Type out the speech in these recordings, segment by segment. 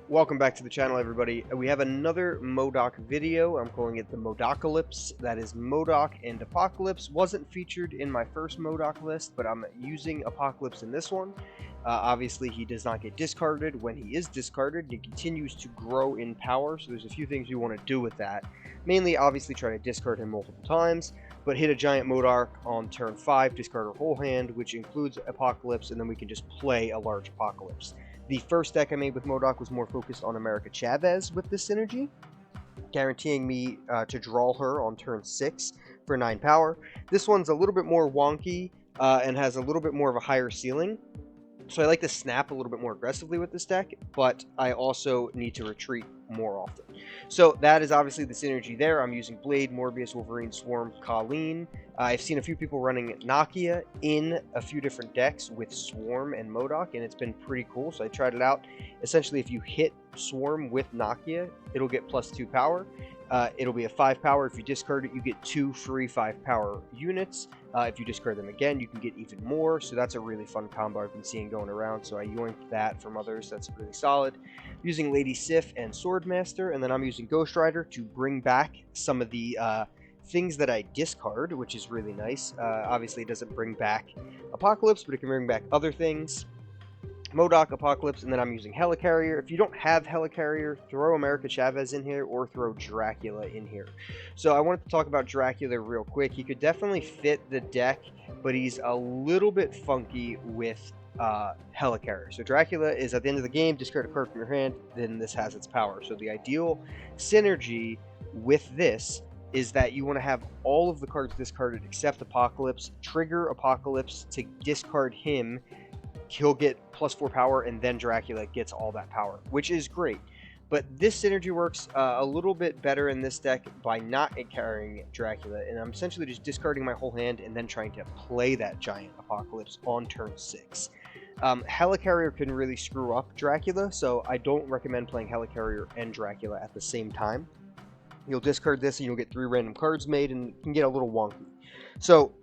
Welcome back to the channel, everybody. We have another Modoc video. I'm calling it the Modocalypse. That is Modoc and Apocalypse. Wasn't featured in my first Modoc list, but I'm using Apocalypse in this one. Obviously, he does not get discarded. When he is discarded, he continues to grow in power, so there's a few things you want to do with that. Mainly, obviously, try to discard him multiple times, but hit a giant Modoc on turn 5, discard our whole hand, which includes Apocalypse, and then we can just play a large Apocalypse. The first deck I made with Modoc was more focused on America Chavez with this synergy, guaranteeing me to draw her on turn 6 for 9 power. This one's a little bit more wonky and has a little bit more of a higher ceiling. So I like to snap a little bit more aggressively with this deck, but I also need to retreat more often. So that is obviously the synergy there. I'm using Blade, Morbius, Wolverine, Swarm, Colleen. I've seen a few people running Nakia in a few different decks with Swarm and Modoc, and it's been pretty cool, so I tried it out. Essentially, if you hit Swarm with Nakia, it'll get +2 power. It'll be a 5 power. If you discard it, you get 2 free 5 power units. If you discard them again, you can get even more. So that's a really fun combo I've been seeing going around. So I yoinked that from others. That's really solid. Using Lady Sif and Swordmaster, and then I'm using Ghost Rider to bring back some of the things that I discard, which is really nice. Obviously, it doesn't bring back Apocalypse, but it can bring back other things. Modoc, Apocalypse, and then I'm using Helicarrier. If you don't have Helicarrier, throw America Chavez in here or throw Dracula in here. So I wanted to talk about Dracula real quick. He could definitely fit the deck, but he's a little bit funky with Helicarrier. So Dracula is at the end of the game, discard a card from your hand, then this has its power. So the ideal synergy with this is that you want to have all of the cards discarded except Apocalypse, trigger Apocalypse to discard him. He'll get +4 power, and then Dracula gets all that power, which is great. But this synergy works a little bit better in this deck by not carrying Dracula, and I'm essentially just discarding my whole hand and then trying to play that giant Apocalypse on turn 6. Helicarrier can really screw up Dracula, so I don't recommend playing Helicarrier and Dracula at the same time. You'll discard this and you'll get 3 random cards made, and it can get a little wonky. So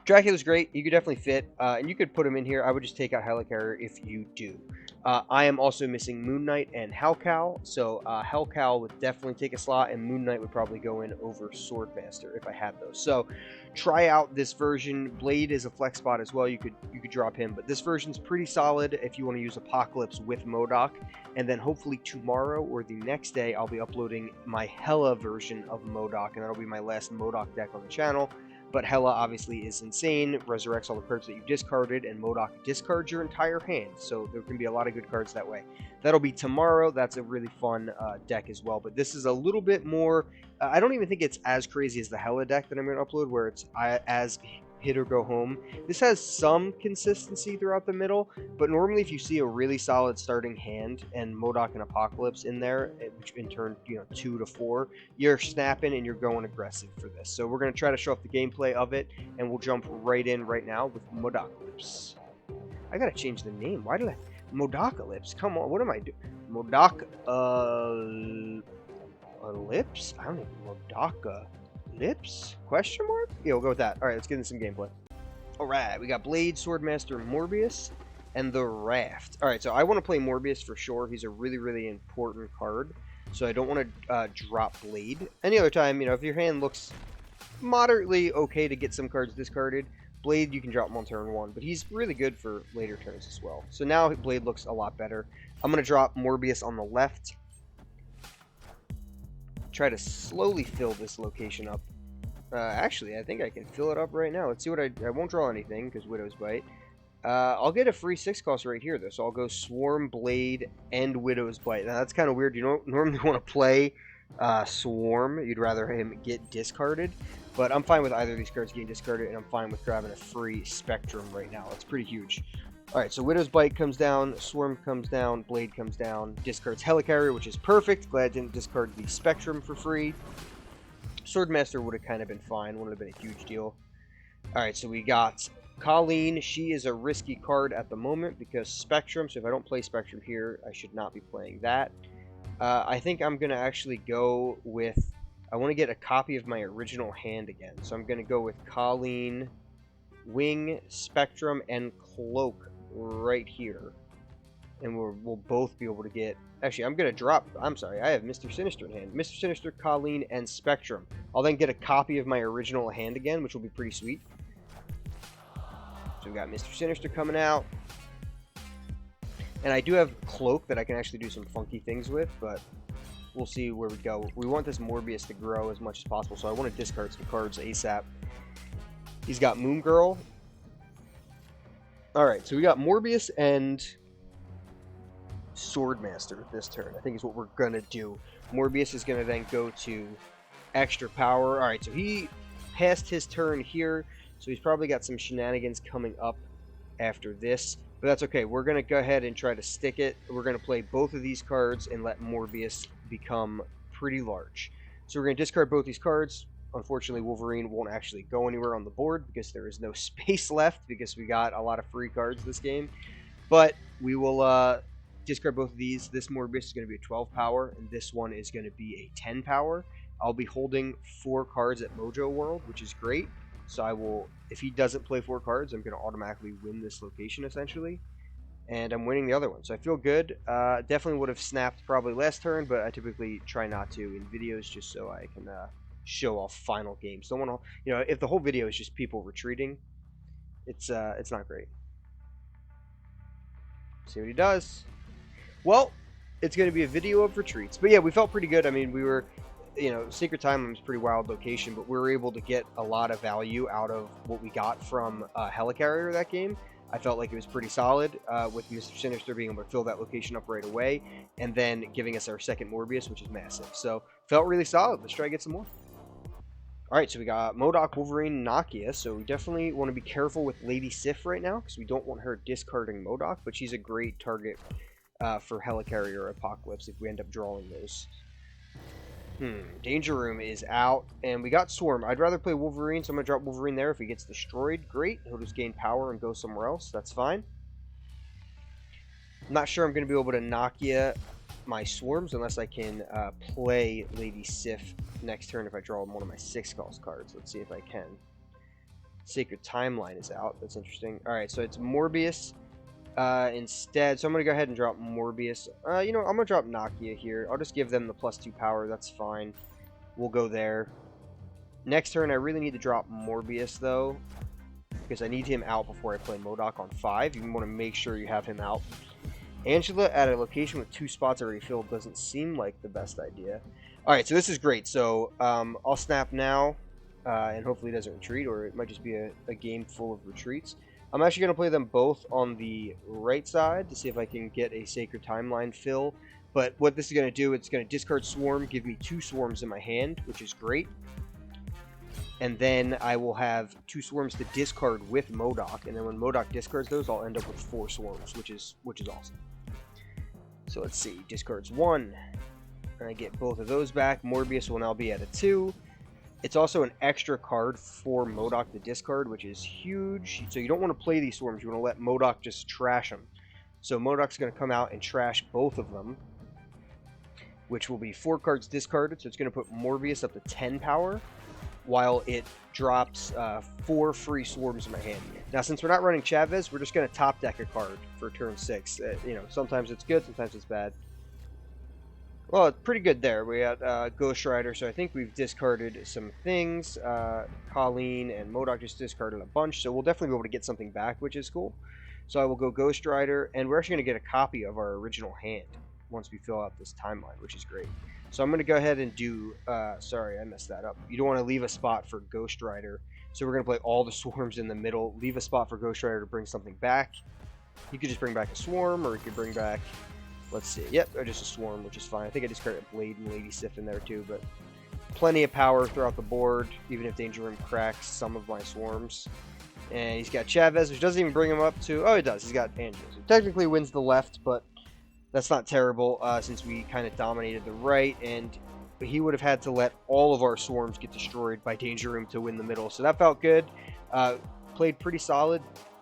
Dracula's great. You could definitely fit, and you could put him in here. I would just take out Helicarrier if you do. I am also missing Moon Knight and Hellcow, so Hellcow would definitely take a slot, and Moon Knight would probably go in over Swordmaster if I had those. So try out this version. Blade is a flex spot as well. You could drop him, but this version's pretty solid if you want to use Apocalypse with Modoc. And then hopefully tomorrow or the next day, I'll be uploading my Hela version of Modoc, and that'll be my last Modoc deck on the channel. But Hela obviously is insane, resurrects all the cards that you discarded, and Modoc discards your entire hand. So there can be a lot of good cards that way. That'll be tomorrow. That's a really fun deck as well. But this is a little bit more, I don't even think it's as crazy as the Hela deck that I'm going to upload, where it's as hit or go home. This has some consistency throughout the middle, but normally if you see a really solid starting hand and Modoc and Apocalypse in there, which in turn 2 to 4, you're snapping and you're going aggressive for this. So we're going to try to show off the gameplay of it, and we'll jump right in right now with Modocalypse. I gotta change the name. Why did I Modocalypse? Come on, what am I doing? Ellipse? I don't know. Modocalypse? Question mark? Yeah, we'll go with that. Alright, let's get into some gameplay. Alright, we got Blade, Swordmaster, Morbius, and the Raft. Alright, so I want to play Morbius for sure. He's a really, really important card. So I don't want to drop Blade. Any other time, if your hand looks moderately okay to get some cards discarded, Blade, you can drop him on turn 1. But he's really good for later turns as well. So now Blade looks a lot better. I'm going to drop Morbius on the left. Try to slowly fill this location up. Actually, I think I can fill it up right now. Let's see what I won't draw anything because Widow's Bite. I'll get a free 6 cost right here, though. So I'll go Swarm, Blade, and Widow's Bite. Now, that's kind of weird. You don't normally want to play Swarm. You'd rather him get discarded. But I'm fine with either of these cards getting discarded, and I'm fine with grabbing a free Spectrum right now. It's pretty huge. Alright, so Widow's Bite comes down, Swarm comes down, Blade comes down, discards Helicarrier, which is perfect. Glad I didn't discard the Spectrum for free. Swordmaster would have kind of been fine, wouldn't have been a huge deal. Alright, so we got Colleen. She is a risky card at the moment because Spectrum, so if I don't play Spectrum here, I should not be playing that. I think I'm going to actually go with, I want to get a copy of my original hand again. So I'm going to go with Colleen, Wing, Spectrum, and Cloak right here. and we'll both be able to get... Actually, I'm going to drop... I'm sorry, I have Mr. Sinister in hand. Mr. Sinister, Colleen, and Spectrum. I'll then get a copy of my original hand again, which will be pretty sweet. So we got Mr. Sinister coming out. And I do have Cloak that I can actually do some funky things with, but we'll see where we go. We want this Morbius to grow as much as possible, so I want to discard some cards ASAP. He's got Moon Girl. Alright, so we got Morbius and Swordmaster this turn, I think is what we're going to do. Morbius is going to then go to extra power. Alright, so he passed his turn here, so he's probably got some shenanigans coming up after this. But that's okay. We're going to go ahead and try to stick it. We're going to play both of these cards and let Morbius become pretty large. So we're going to discard both these cards. Unfortunately, Wolverine won't actually go anywhere on the board because there is no space left because we got a lot of free cards this game. But we will discard both of these. This Morbius is going to be a 12 power, and this one is going to be a 10 power. I'll be holding 4 cards at Mojo World, which is great. So I will, if he doesn't play 4 cards, I'm going to automatically win this location, essentially. And I'm winning the other one, so I feel good. Definitely would have snapped probably last turn, but I typically try not to in videos just so I can show off final games. Don't want to, you know, if the whole video is just people retreating, it's not great. See what he does. Well, it's going to be a video of retreats. But yeah, we felt pretty good. I mean, we were... You know, Sacred Timeline was a pretty wild location, but we were able to get a lot of value out of what we got from Helicarrier that game. I felt like it was pretty solid with Mr. Sinister being able to fill that location up right away, and then giving us our second Morbius, which is massive. So, felt really solid. Let's try to get some more. Alright, so we got Modoc, Wolverine, Nakia, so we definitely want to be careful with Lady Sif right now, because we don't want her discarding Modoc, but she's a great target for Helicarrier or Apocalypse if we end up drawing those. Danger Room is out, and we got Swarm. I'd rather play Wolverine, so I'm going to drop Wolverine there. If he gets destroyed, great. He'll just gain power and go somewhere else. That's fine. I'm not sure I'm going to be able to Nakia my Swarms unless I can play Lady Sif next turn if I draw one of my 6 cost cards. Let's see if I can. Sacred Timeline is out. That's interesting. Alright, so it's Morbius instead. So I'm going to go ahead and drop Morbius. You know, I'm going to drop Nakia here. I'll just give them the +2 power. That's fine. We'll go there. Next turn, I really need to drop Morbius, though, because I need him out before I play Modoc on 5. You want to make sure you have him out. Angela at a location with 2 spots already filled doesn't seem like the best idea. Alright, so this is great. So I'll snap now, and hopefully it doesn't retreat, or it might just be a game full of retreats. I'm actually going to play them both on the right side to see if I can get a Sacred Timeline fill. But what this is going to do, it's going to discard Swarm, give me 2 Swarms in my hand, which is great. And then I will have 2 Swarms to discard with Modoc. And then when Modoc discards those, I'll end up with 4 Swarms, which is awesome. So let's see. Discards 1. And I get both of those back. Morbius will now be at a 2. It's also an extra card for Modoc to discard, which is huge. So you don't want to play these Swarms. You want to let Modoc just trash them. So Modoc's going to come out and trash both of them, which will be 4 cards discarded. So it's going to put Morbius up to 10 power, while it drops 4 free Swarms in my hand. Now, since we're not running Chavez, we're just going to top deck a card for turn 6. You know, sometimes it's good, sometimes it's bad. Well, it's pretty good there. We got Ghost Rider, so I think we've discarded some things. Colleen and Modoc just discarded a bunch, so we'll definitely be able to get something back, which is cool. So I will go Ghost Rider, and we're actually going to get a copy of our original hand once we fill out this timeline, which is great. So I'm going to go ahead and do... sorry, I messed that up. You don't want to leave a spot for Ghost Rider, so we're going to play all the Swarms in the middle, leave a spot for Ghost Rider to bring something back. You could just bring back a Swarm, or you could bring back... Let's see. Yep, just a Swarm, which is fine. I think I discarded Blade and Lady Sif in there too, but plenty of power throughout the board, even if Danger Room cracks some of my Swarms. And he's got Chavez, which doesn't even bring him up to... Oh, it does. He's got Angela. So technically wins the left, but that's not terrible since we kind of dominated the right, and he would have had to let all of our Swarms get destroyed by Danger Room to win the middle. So that felt good. Played pretty solid.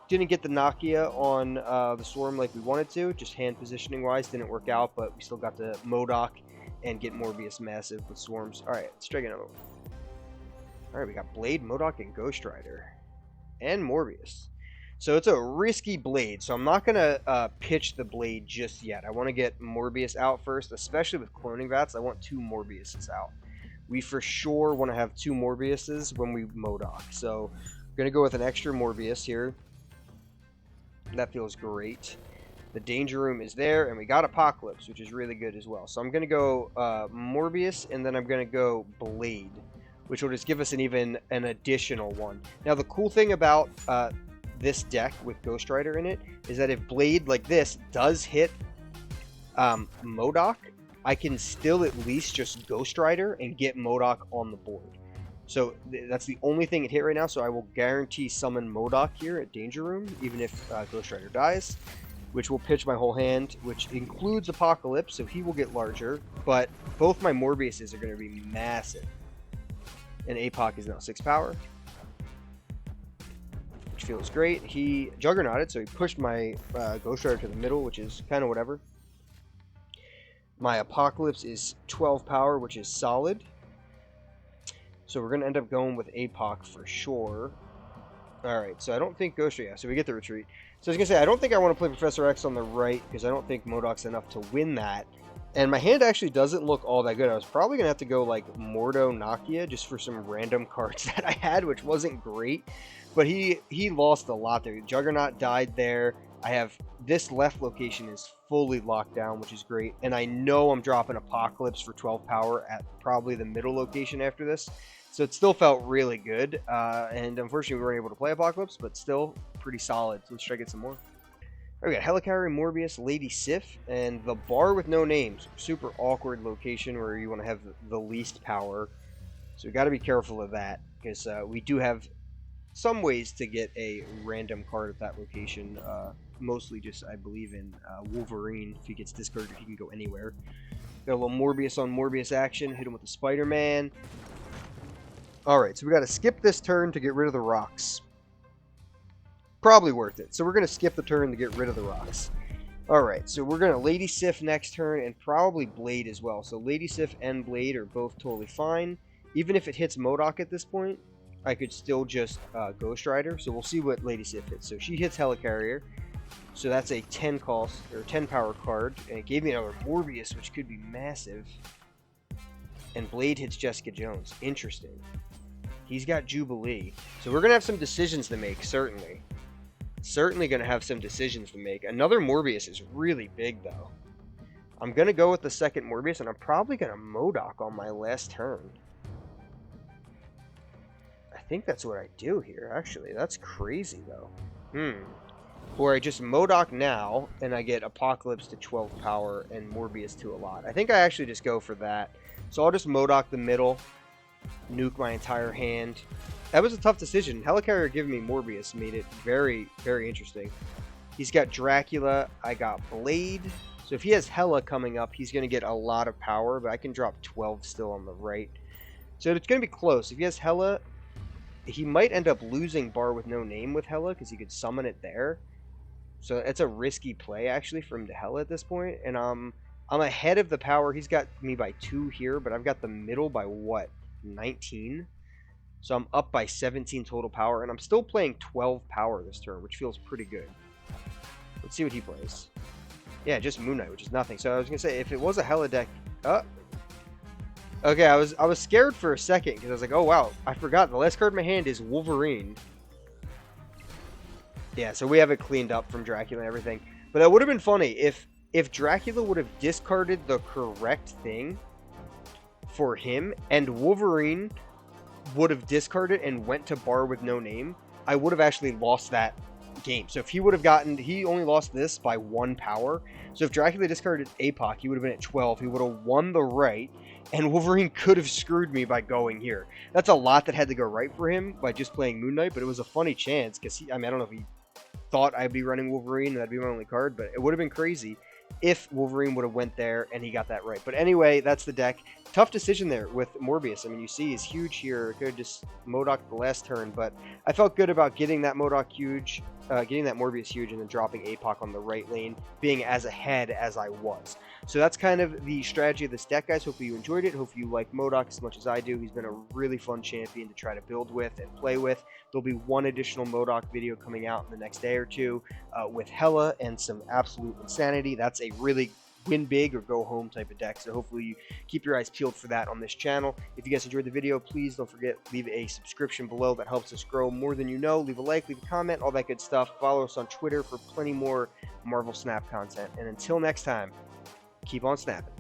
Didn't get the Nakia on the Swarm like we wanted to, just hand positioning wise didn't work out, but we still got the Modoc and get Morbius massive with Swarms. Alright, let's try another one. Alright, we got Blade, Modoc, and Ghost Rider. And Morbius. So it's a risky Blade, so I'm not going to pitch the Blade just yet. I want to get Morbius out first, especially with cloning vats. I want 2 Morbiuses out. We for sure want to have 2 Morbiuses when we Modoc. So I'm going to go with an extra Morbius here. That feels great. The Danger Room is there, and we got Apocalypse, which is really good as well. So I'm going to go Morbius, and then I'm going to go Blade, which will just give us an additional one. Now, the cool thing about this deck with Ghost Rider in it is that if Blade, like this, does hit Modoc, I can still at least just Ghost Rider and get Modoc on the board. So that's the only thing it hit right now, so I will guarantee summon Modoc here at Danger Room, even if Ghost Rider dies, which will pitch my whole hand, which includes Apocalypse, so he will get larger, but both my Morbiuses are going to be massive. And Apoc is now 6 power, which feels great. He Juggernauted, so he pushed my Ghost Rider to the middle, which is kind of whatever. My Apocalypse is 12 power, which is solid. So we're going to end up going with Apoc for sure. Alright, so I don't think Ghost Rider, yeah, so we get the retreat. So I was going to say, I don't think I want to play Professor X on the right, because I don't think Modoc's enough to win that. And my hand actually doesn't look all that good. I was probably going to have to go like Mordo Nakia, just for some random cards that I had, which wasn't great. But he lost a lot there. Juggernaut died there. I have this left location is fully locked down, which is great. And I know I'm dropping Apocalypse for 12 power at probably the middle location after this. So it still felt really good. And unfortunately, we weren't able to play Apocalypse, but still pretty solid. So let's try to get some more. We got Helicarrier, Morbius, Lady Sif, and the Bar with No Names. Super awkward location where you want to have the least power. So we got to be careful of that, because we do have some ways to get a random card at that location. Mostly just, I believe, in Wolverine. If he gets discarded, he can go anywhere. Got a little Morbius on Morbius action. Hit him with the Spider-Man. Alright, so we got to skip this turn to get rid of the rocks. Probably worth it. So we're going to skip the turn to get rid of the rocks. Alright, so we're going to Lady Sif next turn, and probably Blade as well. So Lady Sif and Blade are both totally fine. Even if it hits Modoc at this point, I could still just Ghost Rider. So we'll see what Lady Sif hits. So she hits Helicarrier. So that's a 10 cost, or 10 power card. And it gave me another Morbius, which could be massive. And Blade hits Jessica Jones. Interesting. He's got Jubilee. So we're going to have some decisions to make, certainly. Certainly going to have some decisions to make. Another Morbius is really big, though. I'm going to go with the second Morbius, and I'm probably going to Modoc on my last turn. I think that's what I do here, actually. That's crazy, though. Or I just Modoc now, and I get Apocalypse to 12 power and Morbius to a lot. I think I actually just go for that. So I'll just Modoc the middle, nuke my entire hand. That was a tough decision. Helicarrier giving me Morbius made it very, very interesting. He's got Dracula. I got Blade. So if he has Hela coming up, he's going to get a lot of power, but I can drop 12 still on the right. So it's going to be close. If he has Hela, he might end up losing Bar with No Name with Hela, because he could summon it there. So it's a risky play, actually, for him to Hela at this point. And I'm ahead of the power. He's got me by 2 here, but I've got the middle by, what, 19? So I'm up by 17 total power, and I'm still playing 12 power this turn, which feels pretty good. Let's see what he plays. Yeah, just Moon Knight, which is nothing. So I was going to say, if it was a Hela deck... Okay, I was scared for a second, because I was like, oh wow, I forgot. The last card in my hand is Wolverine. Yeah, so we have it cleaned up from Dracula and everything. But that would have been funny if Dracula would have discarded the correct thing for him, and Wolverine would have discarded and went to Bar with No Name. I would have actually lost that game. So if he would have gotten... He only lost this by 1 power. So if Dracula discarded Apoc, he would have been at 12. He would have won the right, and Wolverine could have screwed me by going here. That's a lot that had to go right for him by just playing Moon Knight, but it was a funny chance, because I don't know if he thought I'd be running Wolverine and that'd be my only card, but it would have been crazy if Wolverine would have went there and he got that right. But anyway, that's the deck. tough decision there with Morbius. I mean, you see he's huge here. Could have just Modoc the last turn, but I felt good about getting that Modoc huge, getting that Morbius huge, and then dropping APOC on the right lane, being as ahead as I was. So that's kind of the strategy of this deck, guys. Hopefully you enjoyed it. Hopefully you like Modoc as much as I do. He's been a really fun champion to try to build with and play with. There'll be one additional Modoc video coming out in the next day or two with Hella and some absolute insanity. That's a really win big or go home type of deck, so hopefully you keep your eyes peeled for that on this channel. If you guys enjoyed the video, please don't forget, leave a subscription below. That helps us grow more than you know. Leave a like, leave a comment, all that good stuff. Follow us on Twitter for plenty more Marvel Snap content, and until next time, keep on snapping.